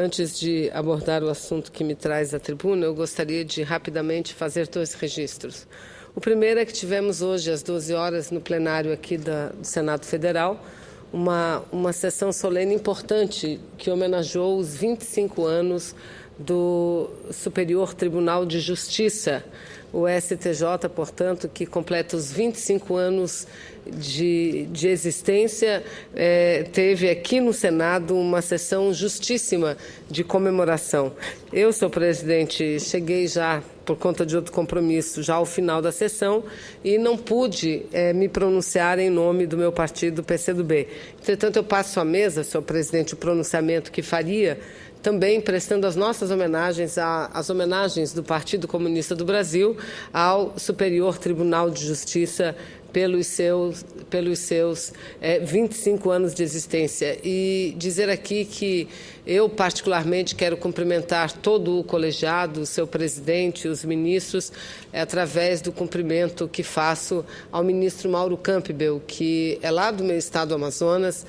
Antes de abordar o assunto que me traz à tribuna, eu gostaria de rapidamente fazer 2 registros. O primeiro é que tivemos hoje, às 12 horas, no plenário aqui do Senado Federal, uma sessão solene importante que homenageou os 25 anos do Superior Tribunal de Justiça, o STJ, portanto, que completa os 25 anos de existência. Teve aqui no Senado uma sessão justíssima de comemoração. Eu, senhor presidente, cheguei já, por conta de outro compromisso, já ao final da sessão e não pude me pronunciar em nome do meu partido, PCdoB. Entretanto, eu passo à mesa, senhor presidente, o pronunciamento que faria, também prestando as nossas homenagens, as homenagens do Partido Comunista do Brasil ao Superior Tribunal de Justiça pelos seus 25 anos de existência. E dizer aqui que eu, particularmente, quero cumprimentar todo o colegiado, o seu presidente, os ministros, através do cumprimento que faço ao ministro Mauro Campbell, que é lá do meu estado, Amazonas,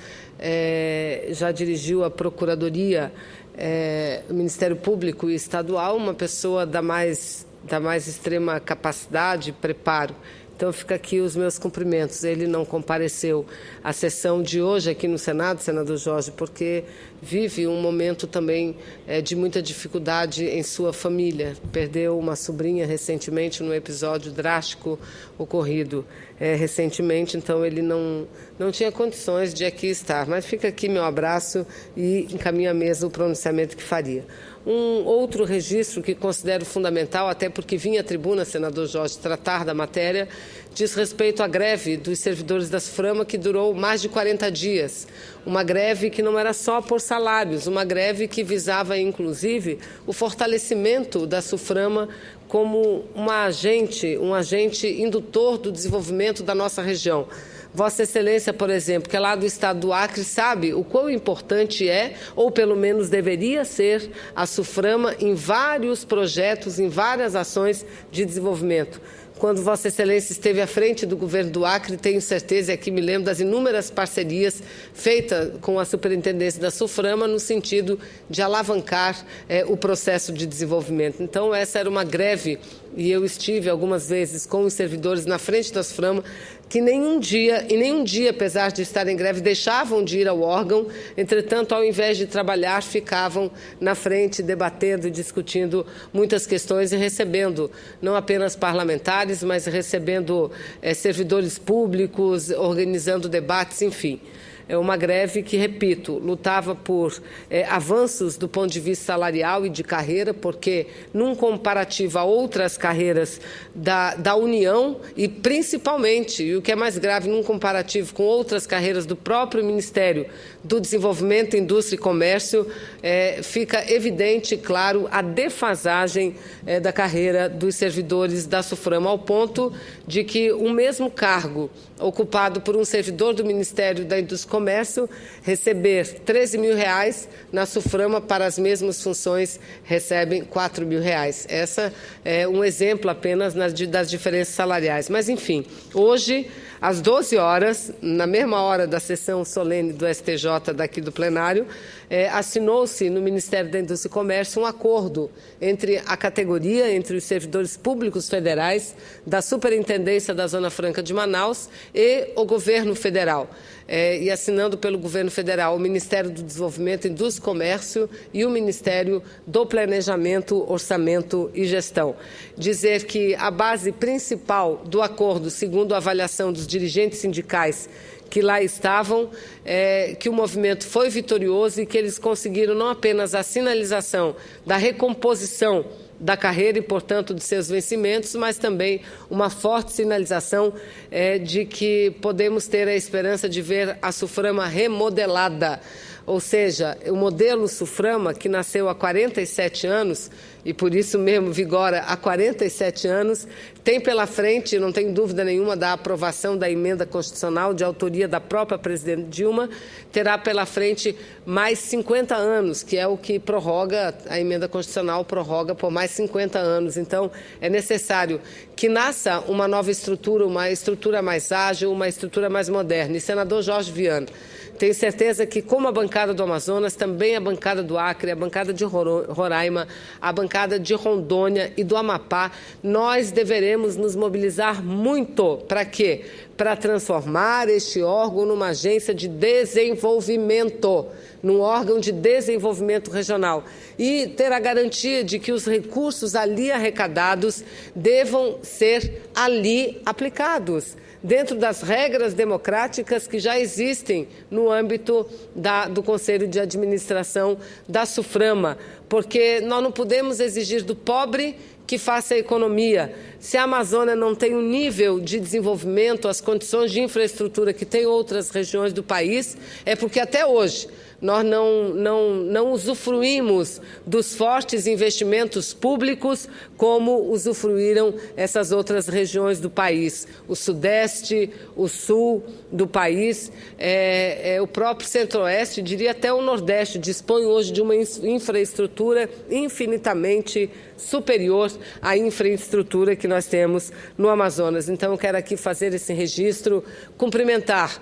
já dirigiu a Procuradoria, o Ministério Público Estadual, uma pessoa da mais extrema capacidade e preparo. Então, fica aqui os meus cumprimentos. Ele não compareceu à sessão de hoje aqui no Senado, senador Jorge, porque vive um momento também de muita dificuldade em sua família. Perdeu uma sobrinha recentemente num episódio drástico ocorrido recentemente, então ele não tinha condições de aqui estar. Mas fica aqui meu abraço e encaminho à mesa o pronunciamento que faria. Um outro registro que considero fundamental, até porque vim à tribuna, senador Jorge, tratar da matéria, diz respeito à greve dos servidores da SUFRAMA, que durou mais de 40 dias. Uma greve que não era só por salários, uma greve que visava, inclusive, o fortalecimento da SUFRAMA como um agente indutor do desenvolvimento da nossa região. Vossa Excelência, por exemplo, que é lá do estado do Acre, sabe o quão importante é, ou pelo menos deveria ser, a SUFRAMA em vários projetos, em várias ações de desenvolvimento. Quando Vossa Excelência esteve à frente do governo do Acre, tenho certeza, e aqui me lembro das inúmeras parcerias feitas com a superintendência da SUFRAMA no sentido de alavancar o processo de desenvolvimento. Então, essa era uma greve, e eu estive algumas vezes com os servidores na frente da SUFRAMA, que nenhum dia, apesar de estar em greve, deixavam de ir ao órgão. Entretanto, ao invés de trabalhar, ficavam na frente, debatendo e discutindo muitas questões e recebendo não apenas parlamentares, mas recebendo servidores públicos, organizando debates, enfim. É uma greve que, repito, lutava por avanços do ponto de vista salarial e de carreira, porque, num comparativo a outras carreiras da União, e principalmente, e o que é mais grave, num comparativo com outras carreiras do próprio Ministério do Desenvolvimento, Indústria e Comércio, fica evidente, claro, a defasagem da carreira dos servidores da SUFRAMA, ao ponto de que o mesmo cargo ocupado por um servidor do Ministério da Indústria e Comércio, receber R$13 mil, na SUFRAMA, para as mesmas funções, recebem R$4 mil. Essa é um exemplo apenas das diferenças salariais. Mas, enfim, hoje, às 12 horas, na mesma hora da sessão solene do STJ daqui do plenário, assinou-se no Ministério da Indústria e Comércio um acordo entre a categoria, entre os servidores públicos federais, da Superintendência da Zona Franca de Manaus e o governo federal. E assinando pelo governo federal o Ministério do Desenvolvimento, Indústria e Comércio e o Ministério do Planejamento, Orçamento e Gestão. Dizer que a base principal do acordo, segundo a avaliação dos dirigentes sindicais que lá estavam, que o movimento foi vitorioso e que eles conseguiram não apenas a sinalização da recomposição da carreira e, portanto, de seus vencimentos, mas também uma forte sinalização de que podemos ter a esperança de ver a SUFRAMA remodelada. Ou seja, o modelo SUFRAMA, que nasceu há 47 anos, e por isso mesmo vigora há 47 anos, tem pela frente, não tenho dúvida nenhuma, da aprovação da emenda constitucional de autoria da própria presidente Dilma, terá pela frente mais 50 anos, que é o que prorroga, a emenda constitucional prorroga por mais 50 anos. Então, é necessário que nasça uma nova estrutura, uma estrutura mais ágil, uma estrutura mais moderna. E, senador Jorge Viana, tenho certeza que, como a bancada bancada do Amazonas, também a bancada do Acre, a bancada de Roraima, a bancada de Rondônia e do Amapá, nós deveremos nos mobilizar muito. Para quê? Para transformar este órgão numa agência de desenvolvimento, num órgão de desenvolvimento regional e ter a garantia de que os recursos ali arrecadados devam ser ali aplicados, dentro das regras democráticas que já existem no âmbito do Conselho de Administração da SUFRAMA, porque nós não podemos exigir do pobre que faça a economia. Se a Amazônia não tem um nível de desenvolvimento, as condições de infraestrutura que tem outras regiões do país, é porque até hoje nós não usufruímos dos fortes investimentos públicos como usufruíram essas outras regiões do país. O Sudeste, o Sul do país, o próprio Centro-Oeste, diria até o Nordeste, dispõe hoje de uma infraestrutura infinitamente superior à infraestrutura que nós temos no Amazonas. Então, eu quero aqui fazer esse registro, cumprimentar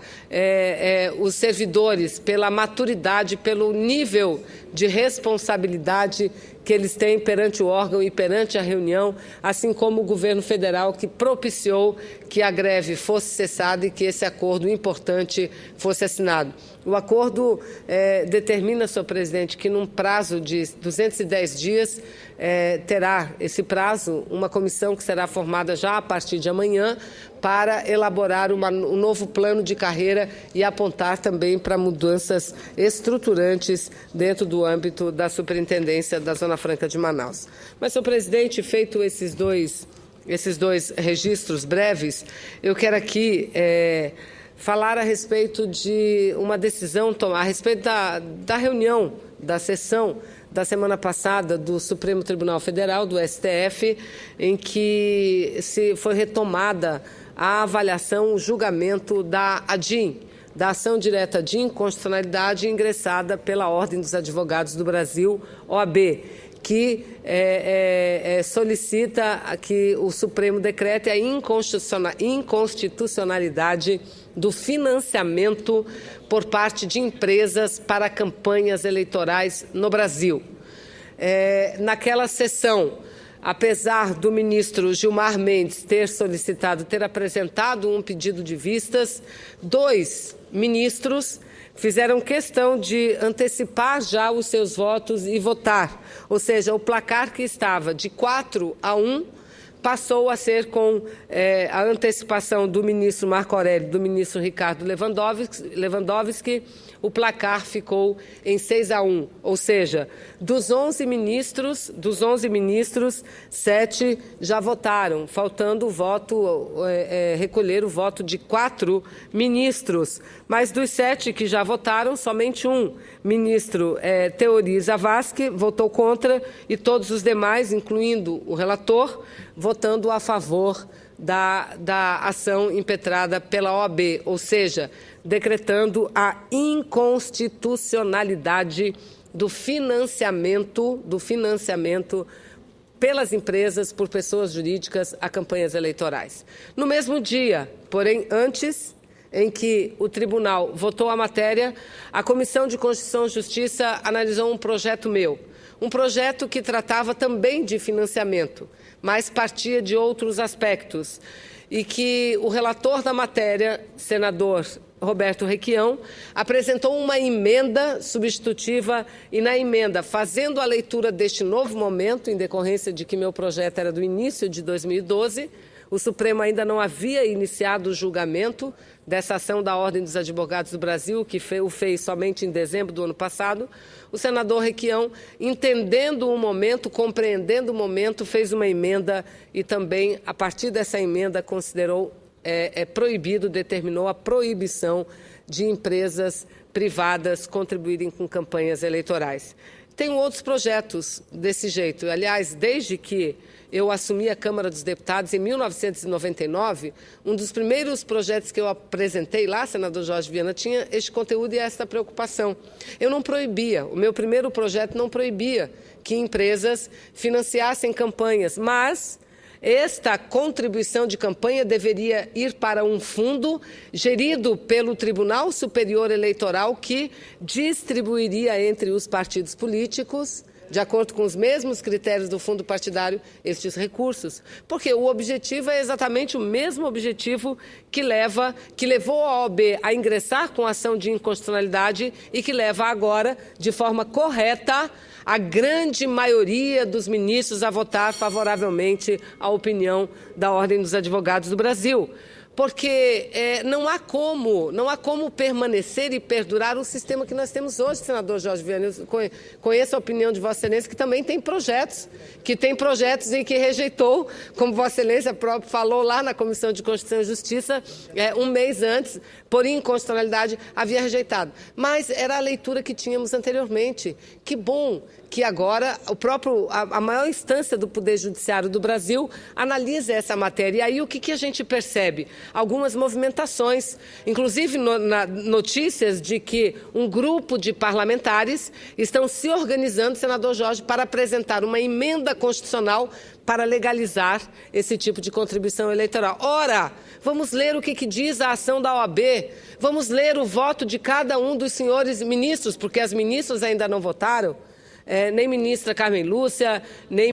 os servidores pela maturidade, pelo nível de responsabilidade que eles têm perante o órgão e perante a reunião, assim como o governo federal que propiciou que a greve fosse cessada e que esse acordo importante fosse assinado. O acordo determina, senhor presidente, que num prazo de 210 dias terá esse prazo uma comissão que será formada já a partir de amanhã para elaborar um novo plano de carreira e apontar também para mudanças estruturantes dentro do âmbito da Superintendência da Zona Franca de Manaus. Mas, senhor presidente, feito esses dois registros breves, eu quero aqui falar a respeito de uma decisão tomada, a respeito da reunião, da sessão da semana passada do Supremo Tribunal Federal, do STF, em que foi retomada a avaliação, o julgamento da ADIM, da ação direta de inconstitucionalidade ingressada pela Ordem dos Advogados do Brasil, OAB, que solicita que o Supremo decrete a inconstitucionalidade do financiamento por parte de empresas para campanhas eleitorais no Brasil. Naquela sessão, apesar do ministro Gilmar Mendes ter apresentado um pedido de vistas, 2 ministros fizeram questão de antecipar já os seus votos e votar. Ou seja, o placar que estava de 4-1 passou a ser com a antecipação do ministro Marco Aurélio e do ministro Ricardo Lewandowski, o placar ficou em 6-1, ou seja, dos 11 ministros, 7 já votaram, faltando o voto, recolher o voto de 4 ministros, mas dos 7 que já votaram, somente um ministro, Teori Zavascki, votou contra e todos os demais, incluindo o relator, votando a favor da ação impetrada pela OAB, ou seja, decretando a inconstitucionalidade do financiamento pelas empresas, por pessoas jurídicas, a campanhas eleitorais. No mesmo dia, porém antes, em que o tribunal votou a matéria, a Comissão de Constituição e Justiça analisou um projeto meu, um projeto que tratava também de financiamento, mas partia de outros aspectos, e que o relator da matéria, senador Roberto Requião, apresentou uma emenda substitutiva e, na emenda, fazendo a leitura deste novo momento, em decorrência de que meu projeto era do início de 2012, o Supremo ainda não havia iniciado o julgamento dessa ação da Ordem dos Advogados do Brasil, que o fez somente em dezembro do ano passado. O senador Requião, entendendo o momento, compreendendo o momento, fez uma emenda e também, a partir dessa emenda, considerou proibido, determinou a proibição de empresas privadas contribuírem com campanhas eleitorais. Tenho outros projetos desse jeito. Aliás, desde que eu assumi a Câmara dos Deputados em 1999, um dos primeiros projetos que eu apresentei lá, senador Jorge Viana, tinha este conteúdo e esta preocupação. Eu não proibia, o meu primeiro projeto não proibia que empresas financiassem campanhas, mas esta contribuição de campanha deveria ir para um fundo gerido pelo Tribunal Superior Eleitoral, que distribuiria entre os partidos políticos, de acordo com os mesmos critérios do fundo partidário, estes recursos. Porque o objetivo é exatamente o mesmo objetivo que levou a OAB a ingressar com ação de inconstitucionalidade e que leva agora, de forma correta, a grande maioria dos ministros a votar favoravelmente à opinião da Ordem dos Advogados do Brasil. Porque não há como permanecer e perdurar o sistema que nós temos hoje, senador Jorge Viana. Eu conheço a opinião de Vossa Excelência, que também tem projetos e que rejeitou, como Vossa Excelência próprio falou lá na Comissão de Constituição e Justiça, um mês antes, por inconstitucionalidade, havia rejeitado. Mas era a leitura que tínhamos anteriormente. Que bom que agora a maior instância do Poder Judiciário do Brasil analisa essa matéria. E aí o que a gente percebe? Algumas movimentações, inclusive notícias de que um grupo de parlamentares estão se organizando, senador Jorge, para apresentar uma emenda constitucional para legalizar esse tipo de contribuição eleitoral. Ora, vamos ler o que diz a ação da OAB, vamos ler o voto de cada um dos senhores ministros, porque as ministras ainda não votaram, nem ministra Carmen Lúcia, nem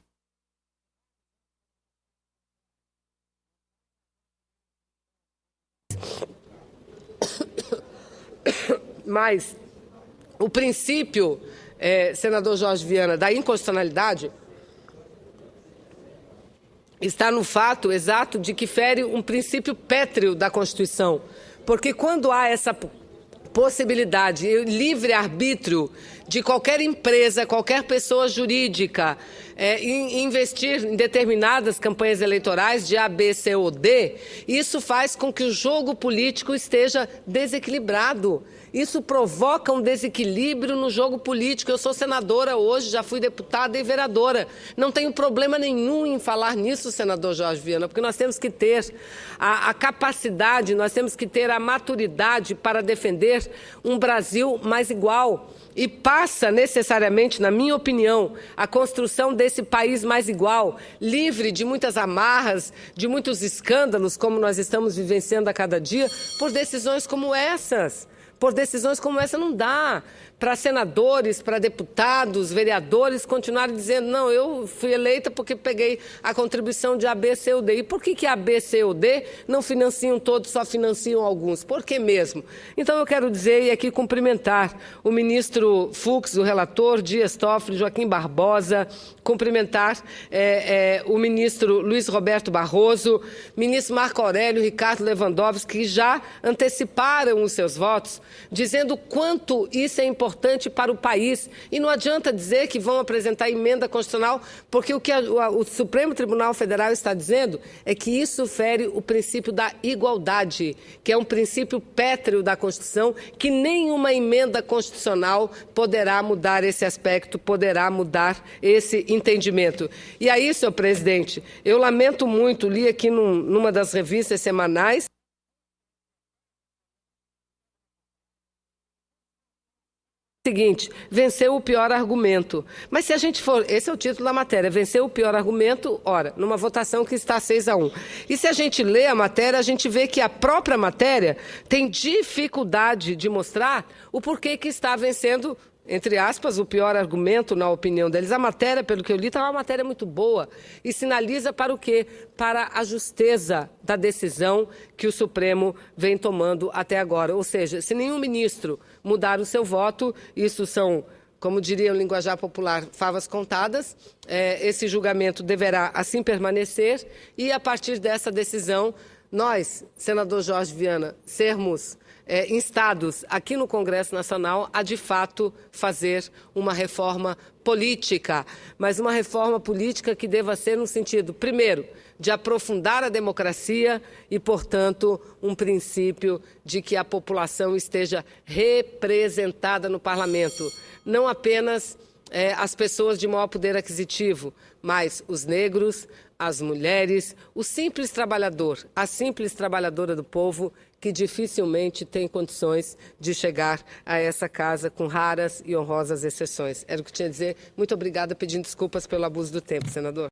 mas o princípio, senador Jorge Viana, da inconstitucionalidade está no fato exato de que fere um princípio pétreo da Constituição. Porque quando há essa possibilidade, livre-arbítrio de qualquer empresa, qualquer pessoa jurídica investir em determinadas campanhas eleitorais de A, B, C ou D, isso faz com que o jogo político esteja desequilibrado. Isso provoca um desequilíbrio no jogo político. Eu sou senadora hoje, já fui deputada e vereadora. Não tenho problema nenhum em falar nisso, senador Jorge Viana, porque nós temos que ter a capacidade, nós temos que ter a maturidade para defender um Brasil mais igual. E passa necessariamente, na minha opinião, a construção desse país mais igual, livre de muitas amarras, de muitos escândalos, como nós estamos vivenciando a cada dia, por decisões como essas. Por decisões como essa não dá para senadores, para deputados, vereadores continuarem dizendo não, eu fui eleita porque peguei a contribuição de A, B, C ou D. E por que A, B, C ou D não financiam todos, só financiam alguns? Por que mesmo? Então eu quero dizer e aqui cumprimentar o ministro Fux, o relator, Dias Toffoli, Joaquim Barbosa, cumprimentar o ministro Luiz Roberto Barroso, ministro Marco Aurélio, Ricardo Lewandowski, que já anteciparam os seus votos, dizendo quanto isso é importante para o país. E não adianta dizer que vão apresentar emenda constitucional, porque o que o Supremo Tribunal Federal está dizendo é que isso fere o princípio da igualdade, que é um princípio pétreo da Constituição, que nenhuma emenda constitucional poderá mudar esse aspecto, poderá mudar esse entendimento. E aí, senhor presidente, eu lamento muito, li aqui numa das revistas semanais, seguinte, venceu o pior argumento. Mas se a gente for, esse é o título da matéria, venceu o pior argumento, ora, numa votação que está 6-1. E se a gente lê a matéria, a gente vê que a própria matéria tem dificuldade de mostrar o porquê que está vencendo, entre aspas, o pior argumento, na opinião deles. A matéria, pelo que eu li, está uma matéria muito boa e sinaliza para o quê? Para a justeza da decisão que o Supremo vem tomando até agora. Ou seja, se nenhum ministro mudar o seu voto, isso são, como diria o linguajar popular, favas contadas, esse julgamento deverá assim permanecer e, a partir dessa decisão, nós, senador Jorge Viana, sermos instados aqui no Congresso Nacional a, de fato, fazer uma reforma política, mas uma reforma política que deva ser no sentido, primeiro, de aprofundar a democracia e, portanto, um princípio de que a população esteja representada no parlamento. Não apenas as pessoas de maior poder aquisitivo, mas os negros, as mulheres, o simples trabalhador, a simples trabalhadora do povo que dificilmente tem condições de chegar a essa casa com raras e honrosas exceções. Era o que eu tinha a dizer. Muito obrigada, pedindo desculpas pelo abuso do tempo, senador.